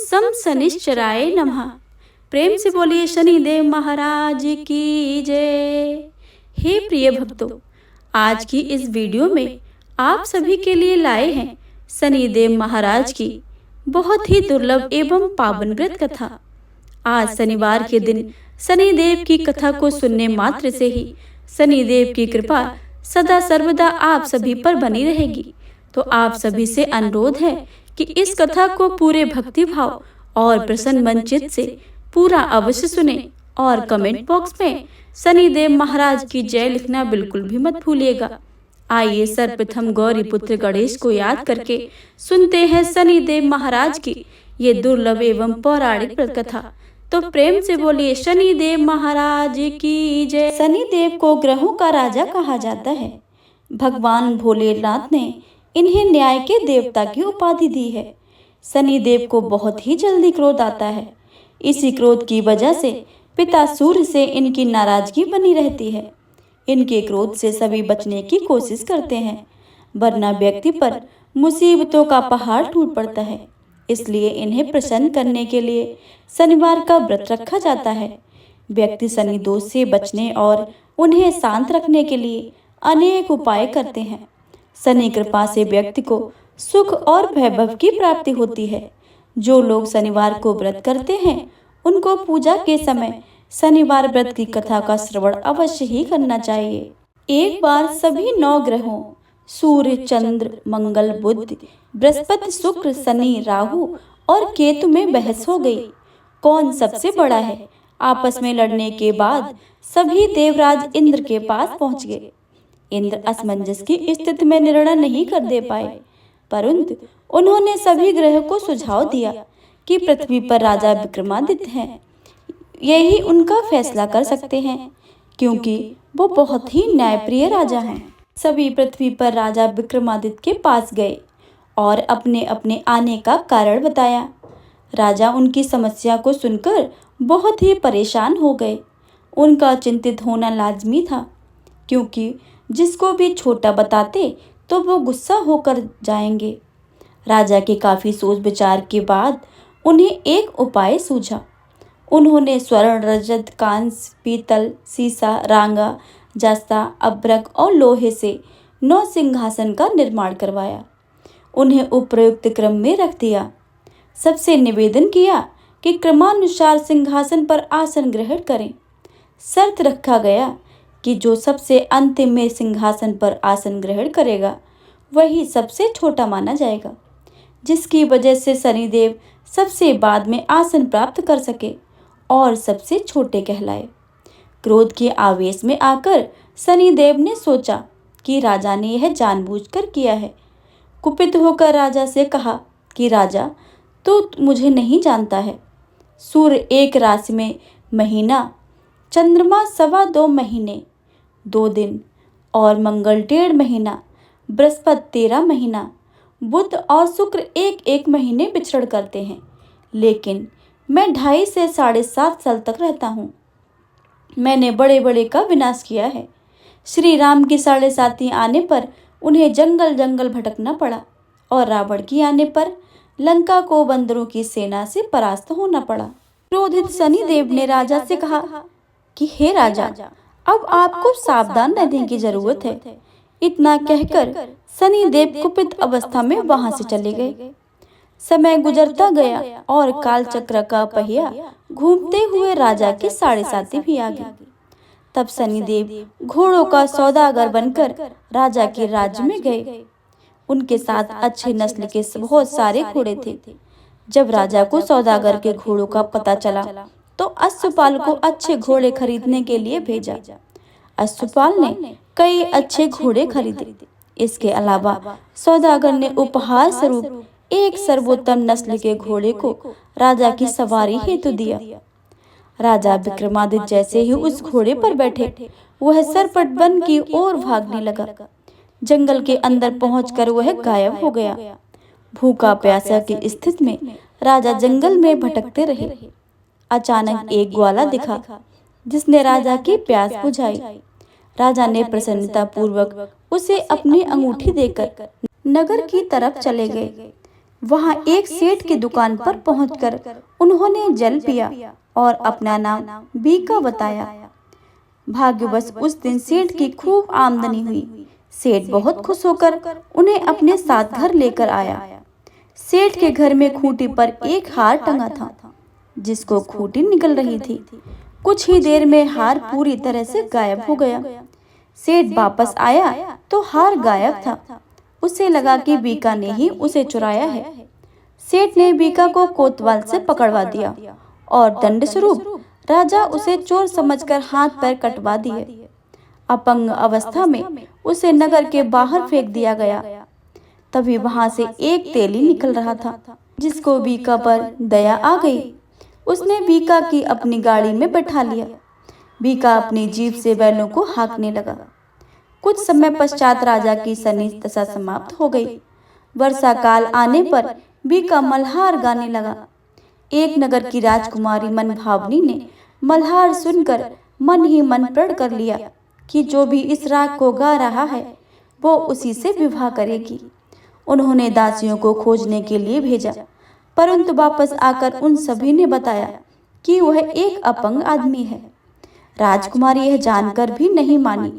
सम शनिश्चराय नमः। प्रेम से बोलिए शनिदेव महाराज की जय। हे प्रिय भक्तों, आज की इस वीडियो में आप सभी के लिए लाए हैं शनिदेव महाराज की बहुत ही दुर्लभ एवं पावन व्रत कथा। आज शनिवार के दिन शनिदेव की कथा को सुनने मात्र से ही शनिदेव की कृपा सदा सर्वदा आप सभी पर बनी रहेगी। तो आप सभी से अनुरोध है कि इस कथा को पूरे भक्ति भाव और प्रसन्न मन चित्त से पूरा अवश्य सुने और कमेंट बॉक्स में शनिदेव महाराज की जय लिखना बिल्कुल भी मत भूलिएगा। आइए सर्वप्रथम गौरी पुत्र गणेश को याद करके सुनते हैं शनिदेव महाराज की ये दुर्लभ एवं पौराणिक व्रत कथा। तो प्रेम से बोलिए शनिदेव महाराज की जय। शनिदेव को ग्रहों का राजा कहा जाता है। भगवान भोलेनाथ ने इन्हें न्याय के देवता की उपाधि दी है। शनिदेव को बहुत ही जल्दी क्रोध आता है। इसी क्रोध की वजह से पिता सूर्य से इनकी नाराजगी बनी रहती है। इनके क्रोध से सभी बचने की कोशिश करते हैं, वरना व्यक्ति पर मुसीबतों का पहाड़ टूट पड़ता है। इसलिए इन्हें प्रसन्न करने के लिए शनिवार का व्रत रखा जाता है। व्यक्ति शनि दोष से बचने और उन्हें शांत रखने के लिए अनेक उपाय करते हैं। शनि कृपा से व्यक्ति को सुख और वैभव की प्राप्ति होती है। जो लोग शनिवार को व्रत करते हैं उनको पूजा के समय शनिवार व्रत की कथा का श्रवण अवश्य ही करना चाहिए। एक बार सभी 9 ग्रहों सूर्य, चंद्र, मंगल, बुध, बृहस्पति, शुक्र, शनि, राहु और केतु में बहस हो गई। कौन सबसे बड़ा है? आपस में लड़ने के बाद सभी देवराज इंद्र के पास पहुंच गए। इंद्र असमंजस की स्थिति में निर्णय नहीं कर दे पाए, परंतु उन्होंने सभी ग्रह को सुझाव दिया कि पृथ्वी पर राजा विक्रमादित्य हैं। यही उनका फैसला कर सकते हैं, क्योंकि वो बहुत ही न्यायप्रिय राजा हैं। सभी पृथ्वी पर राजा विक्रमादित्य के पास गए और अपने अपने आने का कारण बताया। राजा उनकी समस्या को सुनकर बहुत ही परेशान हो गए। उनका चिंतित होना लाजमी था, क्योंकि जिसको भी छोटा बताते तो वो गुस्सा होकर जाएंगे। राजा के काफी सोच विचार के बाद उन्हें एक उपाय सूझा। उन्होंने स्वर्ण, रजत, कांस्य, पीतल, सीसा, रांगा, जस्ता, अभ्रक और लोहे से 9 सिंहासन का निर्माण करवाया। उन्हें उपयुक्त क्रम में रख दिया। सबसे निवेदन किया कि क्रमानुसार सिंहासन पर आसन ग्रहण करें। शर्त रखा गया कि जो सबसे अंतिम में सिंहासन पर आसन ग्रहण करेगा वही सबसे छोटा माना जाएगा, जिसकी वजह से शनिदेव सबसे बाद में आसन प्राप्त कर सके और सबसे छोटे कहलाए। क्रोध के आवेश में आकर शनिदेव ने सोचा कि राजा ने यह जानबूझकर किया है। कुपित होकर राजा से कहा कि राजा, तू मुझे नहीं जानता है। सूर्य 1 राशि में महीना, चंद्रमा 2.25 महीने 2 दिन और मंगल 1.5 महीना, बृहस्पति 13 महीना, बुध और शुक्र 1-1 महीने विचरण करते हैं। लेकिन मैं 2.5 से 7.5 साल तक रहता हूँ। मैंने बड़े बड़े का विनाश किया है। श्री राम की 7.5 आने पर उन्हें जंगल जंगल भटकना पड़ा और रावण की आने पर लंका को बंदरों की सेना से परास्त होना पड़ा। क्रोधित शनिदेव ने राजा से कहा कि हे राजा, अब आपको सावधान रहने की जरूरत है। इतना कहकर शनिदेव कुपित अवस्था में वहां से चले गए। समय गुजरता गया और काल चक्र का पहिया घूमते हुए राजा की 7.5 भी आ गई। तब शनिदेव घोड़ों का सौदागर बनकर राजा के राज्य में गए। उनके साथ अच्छे नस्ल के बहुत सारे घोड़े थे। जब राजा को सौदागर के घोड़ों का पता चला तो अश्वपाल को अच्छे घोड़े खरीदने के लिए भेजा। अश्वपाल ने कई अच्छे घोड़े खरीदे। इसके अलावा सौदागर ने उपहार स्वरूप एक सर्वोत्तम नस्ल के घोड़े को राजा की सवारी हेतु दिया। राजा विक्रमादित्य जैसे ही उस घोड़े पर बैठे, वह सरपट वन की ओर भागने लगा। जंगल के अंदर पहुंचकर वह गायब हो गया। भूखा प्यासा की स्थिति में राजा जंगल में भटकते रहे। अचानक एक ग्वाला दिखा, जिसने राजा की प्यास बुझाई। राजा ने प्रसन्नता पूर्वक उसे अपनी अंगूठी देकर नगर की तरफ चले गए। वहां एक सेठ की दुकान पर पहुंचकर उन्होंने जल पिया और अपना नाम बीका बताया। भाग्यवश उस दिन सेठ की खूब आमदनी हुई। सेठ बहुत खुश होकर उन्हें अपने साथ घर लेकर आया। सेठ के घर में खूंटी पर एक हार टंगा था, जिसको खूंटी निकल रही थी। कुछ ही देर में हार पूरी तरह से गायब हो गया। सेठ वापस आया तो हार गायब था। उसे लगा कि बीका ने ही उसे चुराया है। सेठ ने बीका को कोतवाल से पकड़वा दिया और दंड स्वरूप राजा उसे चोर समझकर हाथ पैर कटवा दिए। अपंग अवस्था में उसे नगर के बाहर फेंक दिया गया। तभी वहां से एक तेली निकल रहा था, जिसको बीका पर दया आ गई। उसने बीका की अपनी गाड़ी में बैठा लिया। बीका अपनी जीभ से बैलों को हाँकने लगा। कुछ समय पश्चात राजा की सनी दशा समाप्त हो गई। वर्षा काल आने पर बीका मल्हार गाने लगा। एक नगर की राजकुमारी मनभावनी ने मल्हार सुनकर मन ही मन प्रण कर लिया कि जो भी इस राग को गा रहा है वो उसी से विवाह करेगी। उन्होंने दासियों को खोजने के लिए भेजा, परंतु वापस आकर उन सभी ने बताया कि वह एक अपंग आदमी है। राजकुमारी यह जानकर भी नहीं मानी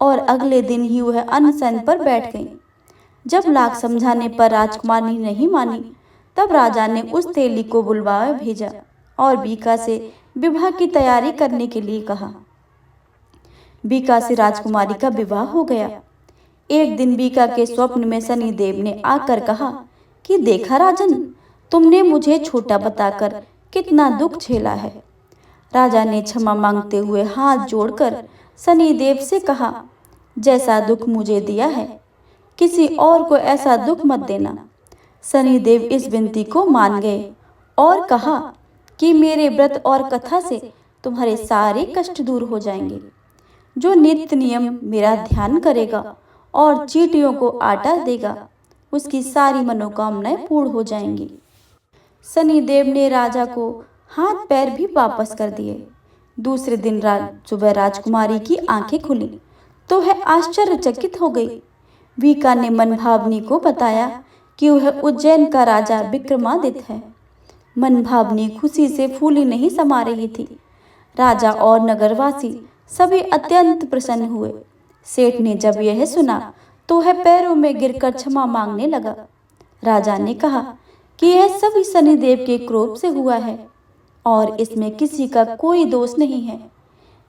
और अगले दिन ही वह अनशन पर बैठ गई। जब लाख समझाने पर राजकुमारी नहीं मानी, तब राजा ने उस तेली को बुलवा भेजा और बीका से विवाह की तैयारी करने के लिए कहा। बीका से राजकुमारी का विवाह हो गया। एक दिन बीका के स्वप्न में शनिदेव ने आकर कहा कि देखा राजन, तुमने मुझे छोटा बताकर कितना दुख झेला है। राजा ने क्षमा मांगते हुए हाथ जोड़कर शनिदेव से कहा, जैसा दुख मुझे दिया है किसी और को ऐसा दुख मत देना। शनिदेव इस विनती को मान गए और कहा कि मेरे व्रत और कथा से तुम्हारे सारे कष्ट दूर हो जाएंगे। जो नित्य नियम मेरा ध्यान करेगा और चींटियों को आटा देगा, उसकी सारी मनोकामनाएं पूर्ण हो जाएंगी। शनिदेव ने राजा को हाथ पैर भी वापस कर दिए। दूसरे दिन सुबह राजकुमारी की आंखें खुली तो वह आश्चर्यचकित हो गई। बीका ने मनभावनी को बताया कि वह उज्जैन का राजा विक्रमादित्य है। मनभावनी खुशी से फूली नहीं समा रही थी। राजा और नगरवासी सभी अत्यंत प्रसन्न हुए। सेठ ने जब यह सुना तो वह पैरों में गिरकर क्षमा मांगने लगा। राजा ने कहा कि यह सभी शनिदेव के क्रोध से हुआ है और इसमें किसी का कोई दोष नहीं है।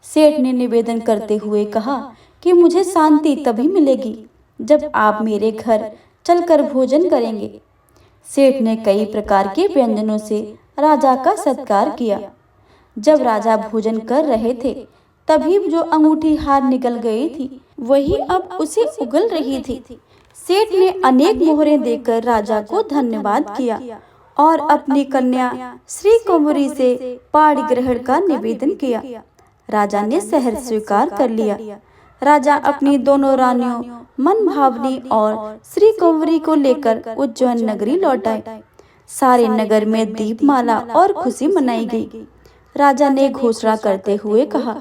सेठ ने निवेदन करते हुए कहा कि मुझे शांति तभी मिलेगी जब आप मेरे घर चलकर भोजन करेंगे। सेठ ने कई प्रकार के व्यंजनों से राजा का सत्कार किया। जब राजा भोजन कर रहे थे तभी जो अंगूठी हार निकल गई थी वही अब उसे उगल रही थी। सेठ ने अनेक मोहरें देकर राजा को धन्यवाद किया और अपनी कन्या श्री कुंवरी से पाणी ग्रहण का निवेदन किया। राजा ने शहर स्वीकार कर लिया। राजा अपनी दोनों रानियों मनभावनी और श्री कुंवरी को लेकर उज्जैन नगरी लौट आए। सारे नगर में दीपमाला और खुशी मनाई गई। राजा ने घोषणा करते हुए कहा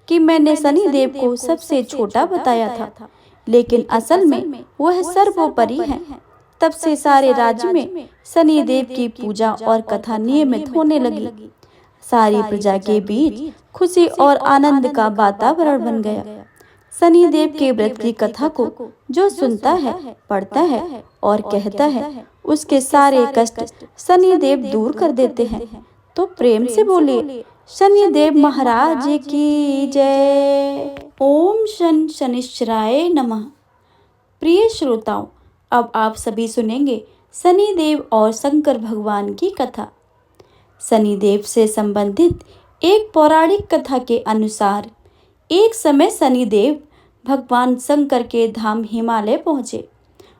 कि मैंने शनिदेव को सबसे छोटा बताया था, लेकिन असल में वह सर्वोपरि है। तब से सारे राज्य में शनिदेव की पूजा और कथा नियमित होने लगी। सारी प्रजा के बीच खुशी और आनंद का वातावरण बन गया। शनिदेव के व्रत की कथा को जो सुनता है, पढ़ता है और कहता है, उसके सारे कष्ट शनिदेव दूर कर देते हैं। तो प्रेम से बोलिए शनिदेव महाराज की जय। ओम शनिश्चराय नमः। प्रिय श्रोताओं, अब आप सभी सुनेंगे शनिदेव और शंकर भगवान की कथा। शनिदेव से संबंधित एक पौराणिक कथा के अनुसार एक समय शनिदेव भगवान शंकर के धाम हिमालय पहुँचे।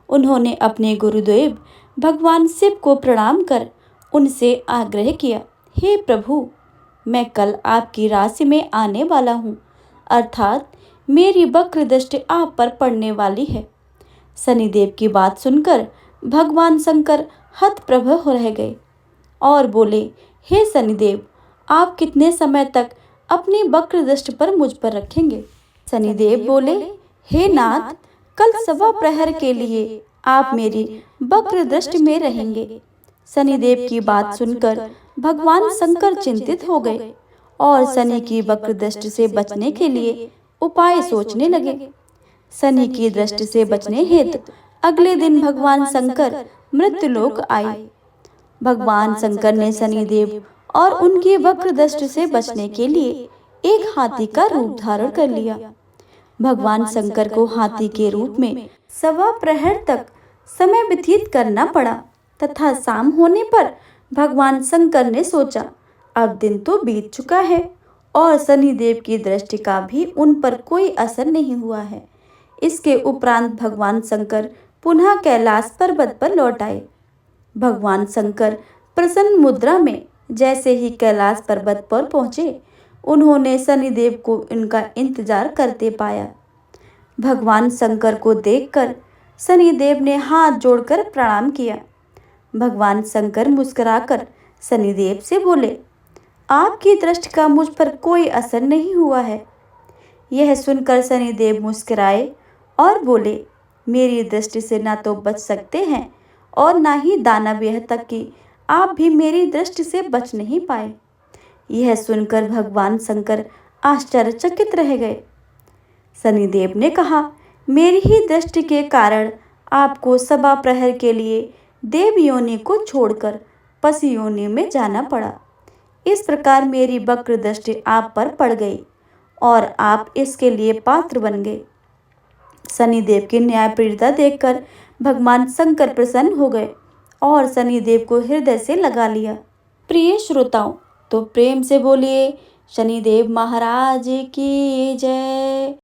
उन्होंने अपने गुरुदेव भगवान शिव को प्रणाम कर उनसे आग्रह किया, हे प्रभु, मैं कल आपकी राशि में आने वाला हूँ, अर्थात मेरी वक्र दृष्टि आप पर पड़ने वाली है। शनिदेव की बात सुनकर भगवान शंकर हतप्रभ रह गए और बोले, हे शनिदेव, आप कितने समय तक अपनी वक्र दृष्टि पर मुझ पर रखेंगे? शनिदेव बोले, हे नाथ, कल सवा प्रहर के लिए आप मेरी वक्र दृष्टि में रहेंगे। शनिदेव की बात सुनकर भगवान शंकर चिंतित हो गए और शनि की वक्र दृष्टि से बचने के लिए उपाय सोचने लगे। शनि की दृष्टि से बचने हेतु अगले दिन भगवान शंकर मृत्युलोक आए। भगवान शंकर ने शनिदेव और उनकी वक्र दृष्टि से बचने के लिए एक हाथी का रूप धारण कर लिया। भगवान शंकर को हाथी के रूप में सवा प्रहर तक समय व्यतीत करना पड़ा तथा शाम होने पर भगवान शंकर ने सोचा, अब दिन तो बीत चुका है और शनिदेव की दृष्टि का भी उन पर कोई असर नहीं हुआ है। इसके उपरांत भगवान शंकर पुनः कैलाश पर्वत पर लौट आए। भगवान शंकर प्रसन्न मुद्रा में जैसे ही कैलाश पर्वत पर पहुंचे, उन्होंने शनिदेव को उनका इंतजार करते पाया। भगवान शंकर को देखकर शनिदेव ने हाथ जोड़कर प्रणाम किया। भगवान शंकर मुस्कुराकर शनिदेव से बोले, आपकी दृष्टि का मुझ पर कोई असर नहीं हुआ है। यह सुनकर शनिदेव मुस्कुराए और बोले, मेरी दृष्टि से ना तो बच सकते हैं और ना ही दानव, यह तक कि आप भी मेरी दृष्टि से बच नहीं पाए। यह सुनकर भगवान शंकर आश्चर्यचकित रह गए। शनिदेव ने कहा, मेरी ही दृष्टि के कारण आपको सवा प्रहर के लिए देव योनि को छोड़कर पशु योनि में जाना पड़ा। इस प्रकार मेरी वक्र दृष्टि आप पर पड़ गई और आप इसके लिए पात्र बन गए। शनिदेव की न्यायप्रियता देखकर भगवान शंकर प्रसन्न हो गए और शनिदेव को हृदय से लगा लिया। प्रिय श्रोताओं, तो प्रेम से बोलिए शनिदेव महाराज की जय।